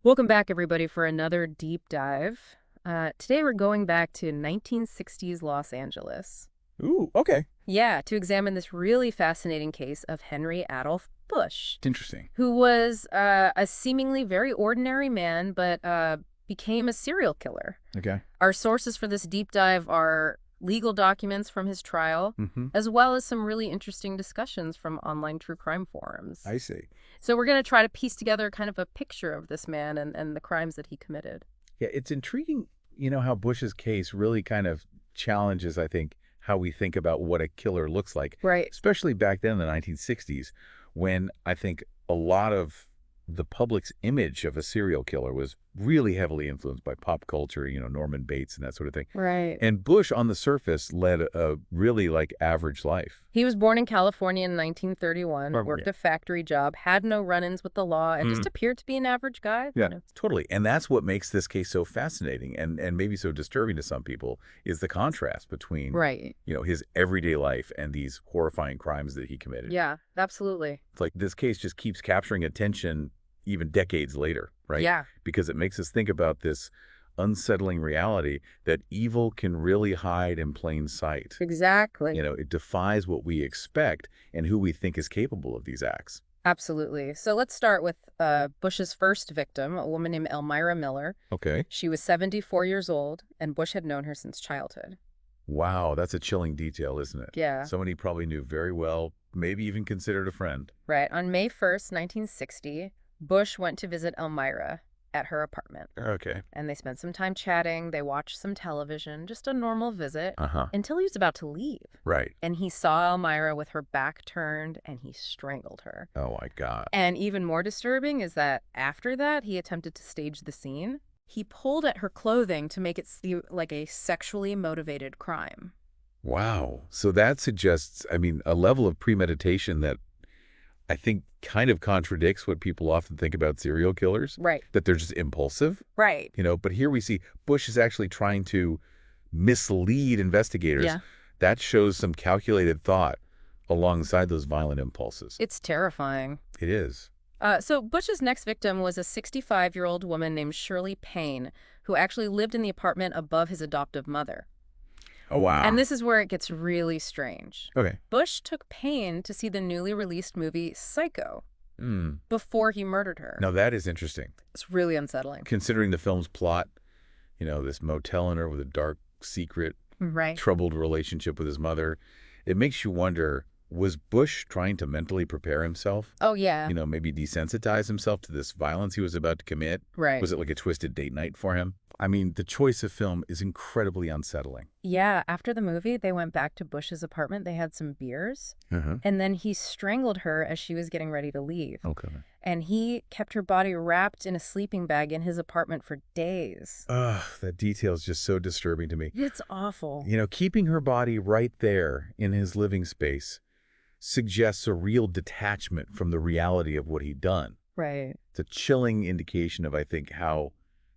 Welcome back, everybody, for another deep dive. Today we're going back to 1960s Los Angeles. Ooh, okay. Yeah, to examine this really fascinating case of Henry Adolph Busch, Interesting. who was a seemingly very ordinary man, but became a serial killer. Okay. Our sources for this deep dive are legal documents from his trial, Mm-hmm. as well as some really interesting discussions from online true crime forums. I see. So we're going to try to piece together kind of a picture of this man and the crimes that he committed. Yeah, it's intriguing, how Bush's case really kind of challenges, I think, how we think about what a killer looks like, Right. especially back then in the 1960s, when I think a lot of the public's image of a serial killer was really heavily influenced by pop culture, Norman Bates and that sort of thing. Right. And Bush, on the surface, led a really, average life. He was born in California in 1931, Or, worked yeah. a factory job, had no run-ins with the law, and just Mm. appeared to be an average guy. Yeah, totally. And that's what makes this case so fascinating and maybe so disturbing to some people is the contrast between, Right. his everyday life and these horrifying crimes that he committed. Yeah, absolutely. It's like this case just keeps capturing attention even decades later, right? Yeah. Because it makes us think about this unsettling reality that evil can really hide in plain sight. Exactly. It defies what we expect and who we think is capable of these acts. Absolutely. So let's start with Bush's first victim, a woman named Elmira Miller. Okay. She was 74 years old, and Bush had known her since childhood. Wow, that's a chilling detail, isn't it? Yeah. Someone he probably knew very well, maybe even considered a friend. Right. On May 1st, 1960, Bush went to visit Elmira at her apartment. Okay. And they spent some time chatting. They watched some television, just a normal visit, Uh-huh. until he was about to leave. Right. And he saw Elmira with her back turned, and he strangled her. Oh, my God. And even more disturbing is that after that, he attempted to stage the scene. He pulled at her clothing to make it seem like a sexually motivated crime. Wow. So that suggests, a level of premeditation that I think kind of contradicts what people often think about serial killers, Right. that they're just impulsive, Right. but here we see Bush is actually trying to mislead investigators. Yeah. That shows some calculated thought alongside those violent impulses. It's terrifying. It is. So Bush's next victim was a 65-year-old woman named Shirley Payne, who actually lived in the apartment above his adoptive mother. Oh, wow. And this is where it gets really strange. Okay. Bush took Payne to see the newly released movie Psycho Mm. before he murdered her. Now, that is interesting. It's really unsettling. Considering the film's plot, this motel owner with a dark, secret, Right. troubled relationship with his mother, it makes you wonder, was Bush trying to mentally prepare himself? Oh, yeah. Maybe desensitize himself to this violence he was about to commit? Right. Was it like a twisted date night for him? The choice of film is incredibly unsettling. Yeah, after the movie, they went back to Bush's apartment. They had some beers. Uh-huh. And then he strangled her as she was getting ready to leave. Okay. And he kept her body wrapped in a sleeping bag in his apartment for days. Ugh, that detail is just so disturbing to me. It's awful. Keeping her body right there in his living space suggests a real detachment from the reality of what he'd done. Right. It's a chilling indication of, I think, how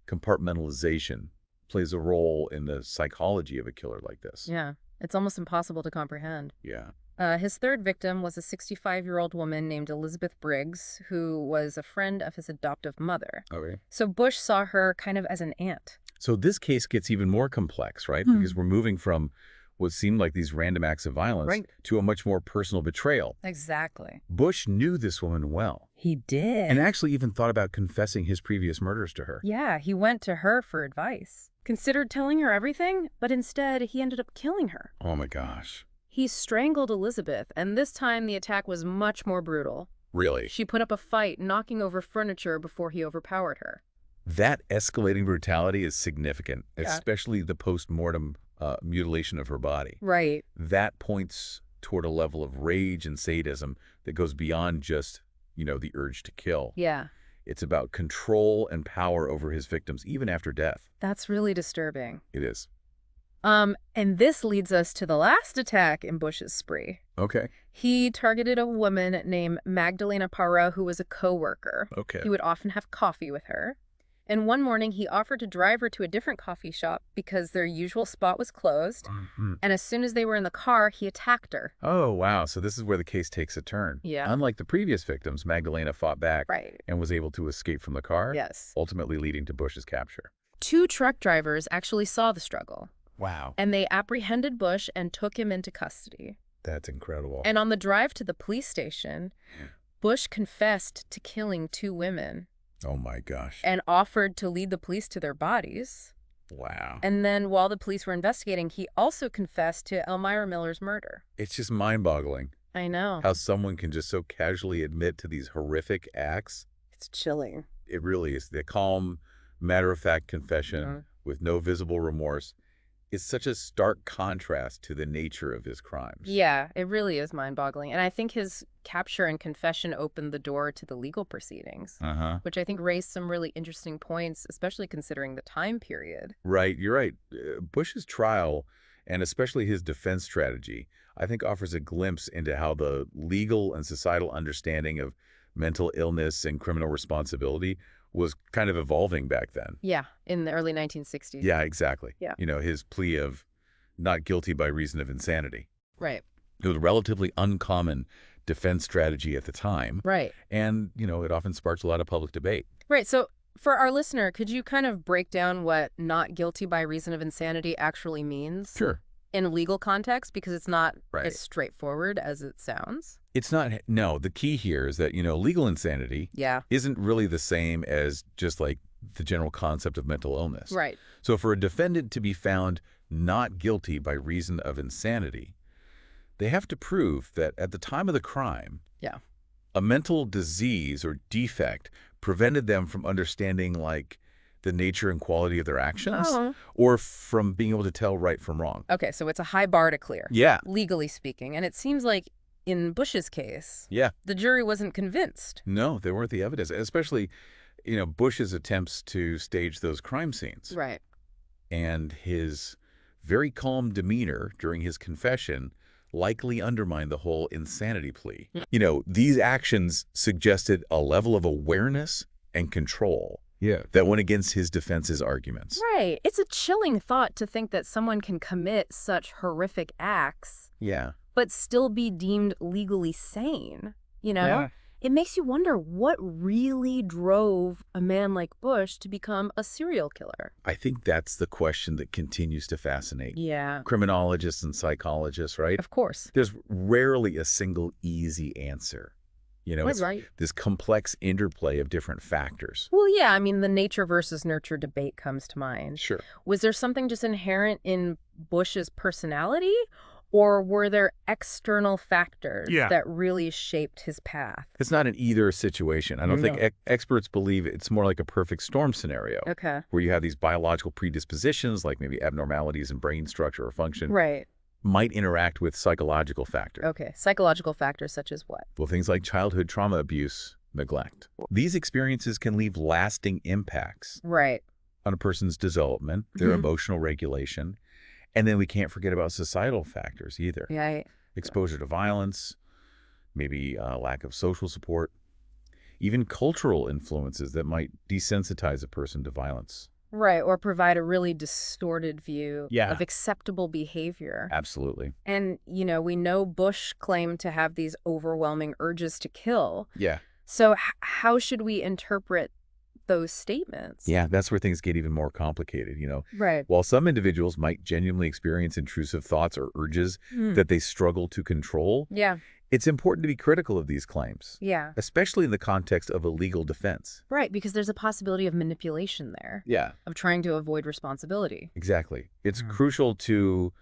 compartmentalization plays a role in the psychology of a killer like this. Yeah. It's almost impossible to comprehend. Yeah. His third victim was a 65-year-old woman named Elizabeth Briggs, who was a friend of his adoptive mother. Okay. So Bush saw her kind of as an aunt. So this case gets even more complex, right? Hmm. Because we're moving from what seemed like these random acts of violence Right. to a much more personal betrayal. Exactly. Bush knew this woman well He did. and actually even thought about confessing his previous murders to her. Yeah, he went to her for advice. Considered telling her everything, but instead he ended up killing her. Oh my gosh. He strangled Elizabeth, and this time the attack was much more brutal. Really? She put up a fight, knocking over furniture before he overpowered her. That escalating brutality is significant, Yeah. especially the post-mortem mutilation of her body. Right. That points toward a level of rage and sadism that goes beyond just, the urge to kill. Yeah. It's about control and power over his victims, even after death. That's really disturbing. It is. And this leads us to the last attack in Bush's spree. Okay. He targeted a woman named Magdalena Parra, who was a co-worker. Okay. He would often have coffee with her. And one morning, he offered to drive her to a different coffee shop because their usual spot was closed. Mhm. And as soon as they were in the car, he attacked her. Oh, wow. So this is where the case takes a turn. Yeah. Unlike the previous victims, Magdalena fought back Right. and was able to escape from the car, Yes. ultimately leading to Busch's capture. 2 truck drivers actually saw the struggle, Wow. and they apprehended Busch and took him into custody. That's incredible. And on the drive to the police station, Busch confessed to killing 2 women Oh, my gosh. and offered to lead the police to their bodies. Wow. And then while the police were investigating, he also confessed to Elmira Miller's murder. It's just mind-boggling I know. how someone can just so casually admit to these horrific acts. It's chilling. It really is. The calm, matter-of-fact confession with no visible remorse is such a stark contrast to the nature of his crimes. Yeah, it really is mind-boggling. And I think his capture and confession opened the door to the legal proceedings, which I think raised some really interesting points, especially considering the time period. Right, you're right. Busch's trial, and especially his defense strategy, I think offers a glimpse into how the legal and societal understanding of mental illness and criminal responsibility was kind of evolving back then. Yeah, in the early 1960s. Yeah, exactly. Yeah. You know, his plea of not guilty by reason of insanity. Right. It was a relatively uncommon defense strategy at the time. Right. And, you know, it often sparked a lot of public debate. Right. So for our listener, could you kind of break down what not guilty by reason of insanity actually means? Sure. In a legal context, because it's not Right. as straightforward as it sounds. It's not, no, the key here is that, you know, legal insanity Yeah. isn't really the same as just like the general concept of mental illness. Right. So for a defendant to be found not guilty by reason of insanity, they have to prove that at the time of the crime, Yeah. a mental disease or defect prevented them from understanding like the nature and quality of their actions or from being able to tell right from wrong. Okay, so it's a high bar to clear. Yeah. Legally speaking. And it seems like in Busch's case, Yeah. the jury wasn't convinced. No, they weren't the evidence, especially, you know, Busch's attempts to stage those crime scenes. Right. And his very calm demeanor during his confession likely undermined the whole insanity plea. You know, these actions suggested a level of awareness and control that went against his defense's arguments. Right. It's a chilling thought to think that someone can commit such horrific acts, Yeah. but still be deemed legally sane. You know? Yeah. It makes you wonder what really drove a man like Busch to become a serial killer. I think that's the question that continues to fascinate Yeah. criminologists and psychologists, right? Of course. There's rarely a single easy answer. You know, That's it's right. this complex interplay of different factors. Well, yeah, I mean, the nature versus nurture debate comes to mind. Sure. Was there something just inherent in Busch's personality, or were there external factors that really shaped his path? It's not an either situation. I don't think experts believe it's more like a perfect storm scenario. Okay. Where you have these biological predispositions, like maybe abnormalities in brain structure or function, Right. might interact with psychological factors. Okay. Psychological factors such as what? Well, things like childhood trauma, abuse, neglect. These experiences can leave lasting impacts Right. on a person's development, their emotional regulation, and then we can't forget about societal factors either. Yeah. Exposure to violence, maybe lack of social support, even cultural influences that might desensitize a person to violence. Right. Or provide a really distorted view Yeah. of acceptable behavior. Absolutely. And, you know, we know Busch claimed to have these overwhelming urges to kill. Yeah. So how should we interpret those statements? Yeah, that's where things get even more complicated, you know. Right. While some individuals might genuinely experience intrusive thoughts or urges that they struggle to control, Yeah. it's important to be critical of these claims, Yeah. especially in the context of a legal defense. Right, because there's a possibility of manipulation there, Yeah, of trying to avoid responsibility. exactly. It's crucial to,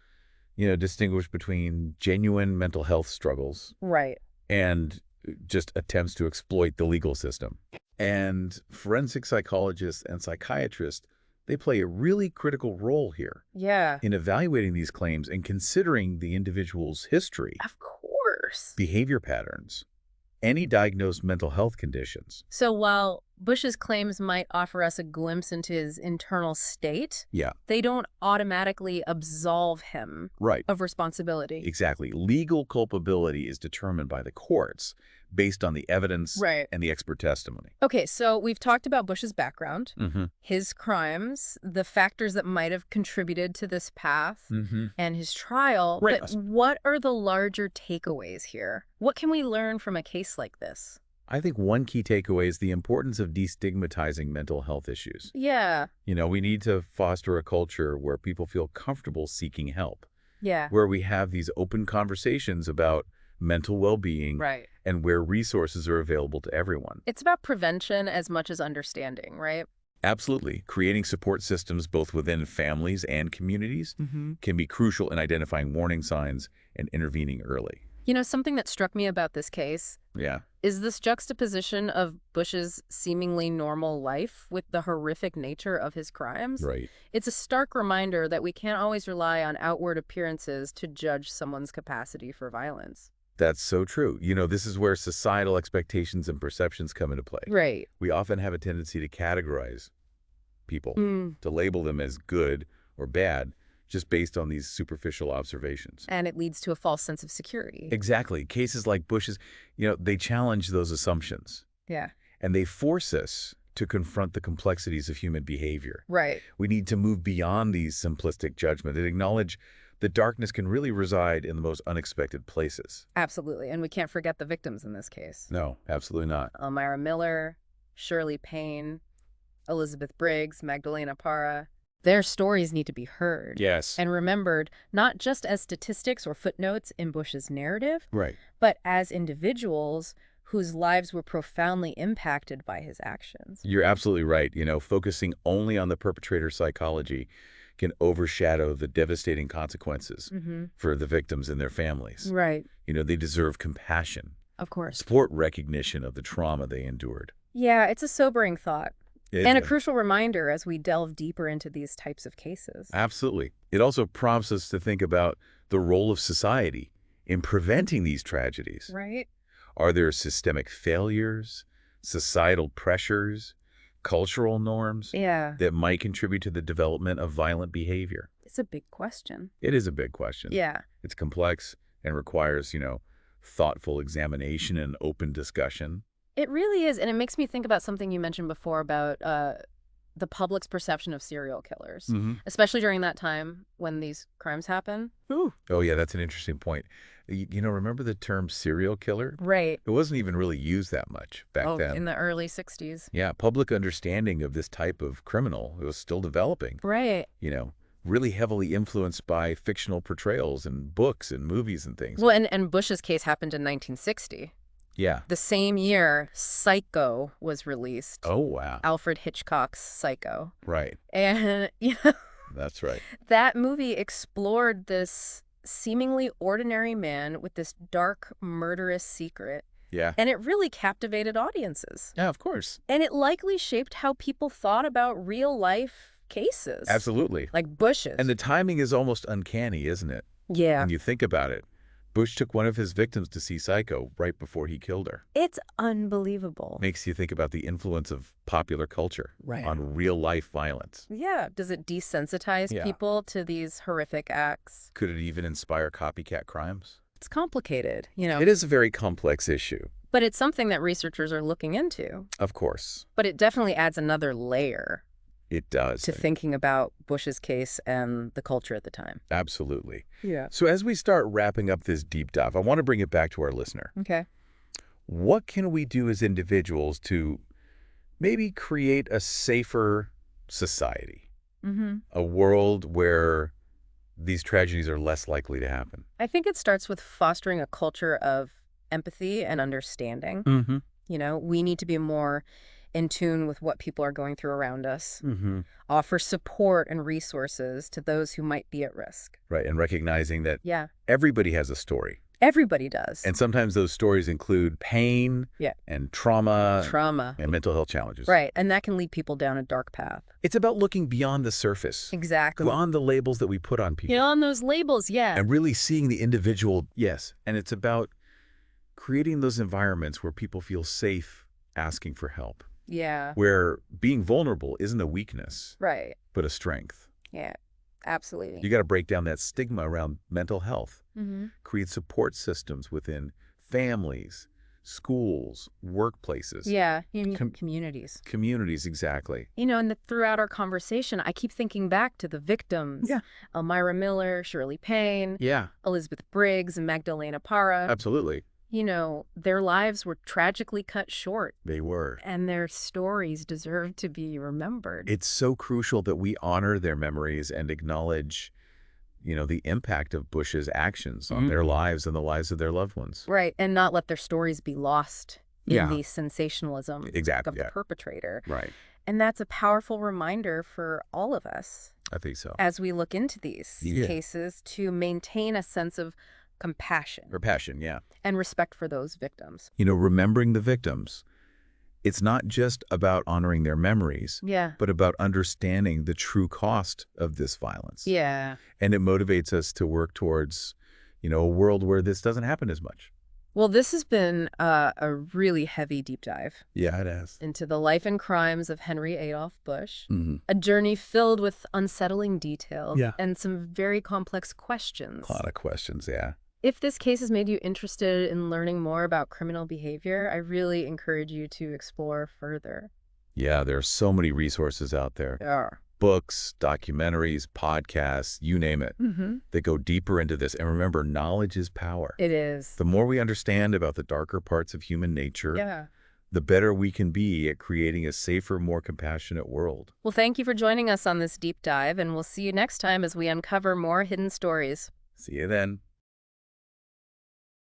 you know, distinguish between genuine mental health struggles Right. and just attempts to exploit the legal system. And forensic psychologists and psychiatrists, they play a really critical role here Yeah. in evaluating these claims and considering the individual's history, Of course. behavior patterns, any diagnosed mental health conditions. So while Bush's claims might offer us a glimpse into his internal state, Yeah. they don't automatically absolve him Right. of responsibility. Exactly. Legal culpability is determined by the courts based on the evidence Right. and the expert testimony. Okay, so we've talked about Bush's background, Mm-hmm. his crimes, the factors that might have contributed to this path, Mm-hmm. and his trial. Right. But what are the larger takeaways here? What can we learn from a case like this? I think one key takeaway is the importance of destigmatizing mental health issues. Yeah. We need to foster a culture where people feel comfortable seeking help, Yeah. where we have these open conversations about mental well-being, Right. and where resources are available to everyone. It's about prevention as much as understanding, right? Absolutely. Creating support systems both within families and communities can be crucial in identifying warning signs and intervening early. You know, something that struck me about this case Yeah. is this juxtaposition of Bush's seemingly normal life with the horrific nature of his crimes. Right. It's a stark reminder that we can't always rely on outward appearances to judge someone's capacity for violence. That's so true. This is where societal expectations and perceptions come into play. Right. We often have a tendency to categorize people, to label them as good or bad, just based on these superficial observations. And it leads to a false sense of security. Exactly. Cases like Bush's, they challenge those assumptions. Yeah. And they force us to confront the complexities of human behavior. Right. We need to move beyond these simplistic judgments and acknowledge that darkness can really reside in the most unexpected places. Absolutely. And we can't forget the victims in this case. No, absolutely not. Elmira Miller, Shirley Payne, Elizabeth Briggs, Magdalena Parra. Their stories need to be heard. Yes. And remembered not just as statistics or footnotes in Bush's narrative, Right. but as individuals whose lives were profoundly impacted by his actions. You're absolutely right. Focusing only on the perpetrator's psychology can overshadow the devastating consequences for the victims and their families. Right. They deserve compassion, Of course. support recognition of the trauma they endured. Yeah, it's a sobering thought. It- And a crucial reminder as we delve deeper into these types of cases. Absolutely. It also prompts us to think about the role of society in preventing these tragedies. Right? Are there systemic failures, societal pressures, cultural norms Yeah. that might contribute to the development of violent behavior? It's a big question. It is a big question. Yeah. It's complex and requires, thoughtful examination and open discussion. It really is. And it makes me think about something you mentioned before about the public's perception of serial killers, especially during that time when these crimes happen. Ooh. Oh, yeah, that's an interesting point. Remember the term serial killer? Right. It wasn't even really used that much back then. In the early 60s. Yeah, public understanding of this type of criminal, it was still developing. Right. Really heavily influenced by fictional portrayals and books and movies and things. Well, and Bush's case happened in 1960. Yeah. The same year, Psycho was released. Oh, wow. Alfred Hitchcock's Psycho. Right. And, That's right. that movie explored this seemingly ordinary man with this dark, murderous secret. Yeah. And it really captivated audiences. Yeah, of course. And it likely shaped how people thought about real-life cases. Absolutely. Like Bush's. And the timing is almost uncanny, isn't it? Yeah. When you think about it. Bush took one of his victims to see Psycho right before he killed her. It's unbelievable. Makes you think about the influence of popular culture Right. on real-life violence. Yeah. Does it desensitize Yeah. people to these horrific acts? Could it even inspire copycat crimes? It's complicated, It is a very complex issue. But it's something that researchers are looking into. Of course. But it definitely adds another layer It does. to thinking about Bush's case and the culture at the time. Absolutely. Yeah. So as we start wrapping up this deep dive, I want to bring it back to our listener. Okay. What can we do as individuals to maybe create a safer society? A world where these tragedies are less likely to happen? I think it starts with fostering a culture of empathy and understanding. We need to be more in tune with what people are going through around us. Offer support and resources to those who might be at risk. Right, and recognizing that Yeah. everybody has a story. Everybody does. And sometimes those stories include pain and trauma and mental health challenges. Right. And that can lead people down a dark path. It's about looking beyond the surface. Exactly. Beyond the labels that we put on people. On those labels, yeah. And really seeing the individual, yes. And it's about creating those environments where people feel safe asking for help. Yeah. where being vulnerable isn't a weakness, Right. but a strength. Yeah. Absolutely. You got to break down that stigma around mental health, Mm-hmm. create support systems within families, schools, workplaces, Yeah. You mean com communities. communities, exactly. And throughout our conversation, I keep thinking back to the victims. Yeah. Elmira Miller, Shirley Payne, Yeah, Elizabeth Briggs, and Magdalena Parra. absolutely. Their lives were tragically cut short, They were. and their stories deserve to be remembered. It's so crucial that we honor their memories and acknowledge, the impact of Bush's actions on their lives and the lives of their loved ones. Right, and not let their stories be lost in Yeah. the sensationalism Exactly, of the yeah. perpetrator. Right. And that's a powerful reminder for all of us I think so. as we look into these Yeah. cases to maintain a sense of compassion Or passion, yeah. and respect for those victims. Remembering the victims, it's not just about honoring their memories, Yeah. but about understanding the true cost of this violence. Yeah. And it motivates us to work towards, a world where this doesn't happen as much. Well, this has been a really heavy deep dive Yeah, it has. into the life and crimes of Henry Adolph Busch, Mm-hmm. a journey filled with unsettling details Yeah. and some very complex questions. A lot of questions, yeah. If this case has made you interested in learning more about criminal behavior, I really encourage you to explore further. Yeah, there are so many resources out there. Yeah. Books, documentaries, podcasts, you name it, Mm-hmm. that go deeper into this. And remember, knowledge is power. It is. The more we understand about the darker parts of human nature, Yeah. the better we can be at creating a safer, more compassionate world. Well, thank you for joining us on this deep dive, and we'll see you next time as we uncover more hidden stories. See you then.